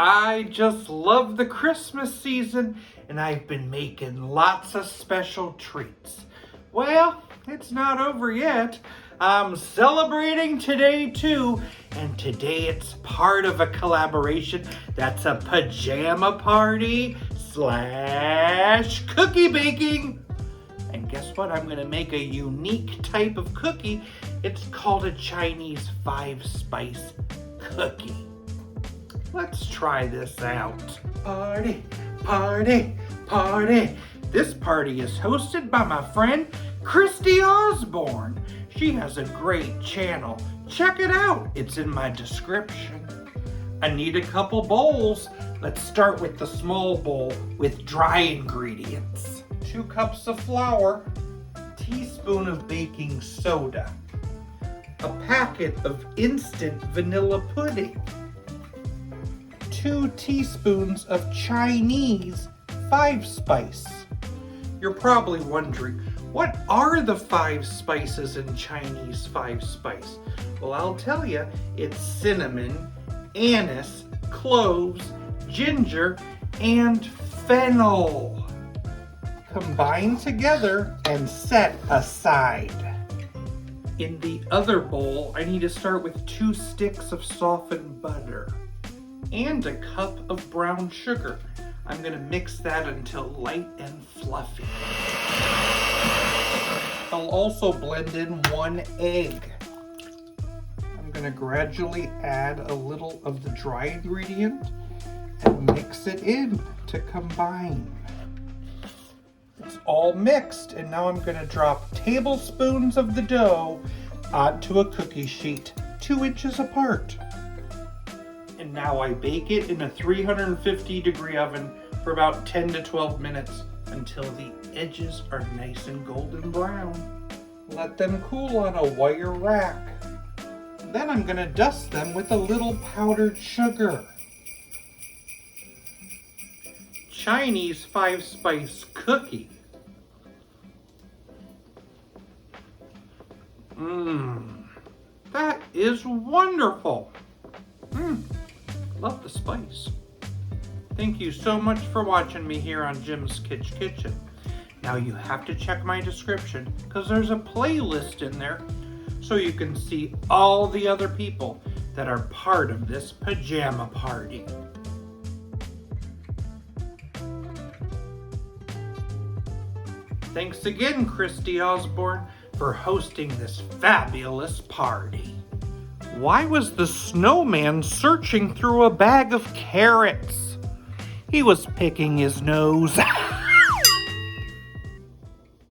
I just love the Christmas season, and I've been making lots of special treats. Well, it's not over yet. I'm celebrating today too, and today it's part of a collaboration that's a pajama party / cookie baking. And guess what? I'm gonna make a unique type of cookie. It's called a Chinese 5-spice cookie. Let's try this out. Party, party, party. This party is hosted by my friend Kristy Ausborn. She has a great channel. Check it out. It's in my description. I need a couple bowls. Let's start with the small bowl with dry ingredients. 2 cups of flour, teaspoon of baking soda, a packet of instant vanilla pudding, 2 teaspoons of Chinese 5-spice. You're probably wondering, what are the 5 spices in Chinese 5-spice? Well, I'll tell you, it's cinnamon, anise, cloves, ginger, and fennel. Combine together and set aside. In the other bowl, I need to start with 2 sticks of softened butter and a cup of brown sugar. I'm gonna mix that until light and fluffy. I'll also blend in 1 egg. I'm gonna gradually add a little of the dry ingredient and mix it in to combine. It's all mixed, and now I'm gonna drop tablespoons of the dough onto a cookie sheet 2 inches apart. And now I bake it in a 350-degree oven for about 10 to 12 minutes until the edges are nice and golden brown. Let them cool on a wire rack. Then I'm gonna dust them with a little powdered sugar. Chinese 5-spice cookie. That is wonderful. Love the spice. Thank you so much for watching me here on Jim's Kitchen. Now you have to check my description because there's a playlist in there so you can see all the other people that are part of this pajama party. Thanks again, Kristy Ausborn, for hosting this fabulous party. Why was the snowman searching through a bag of carrots? He was picking his nose.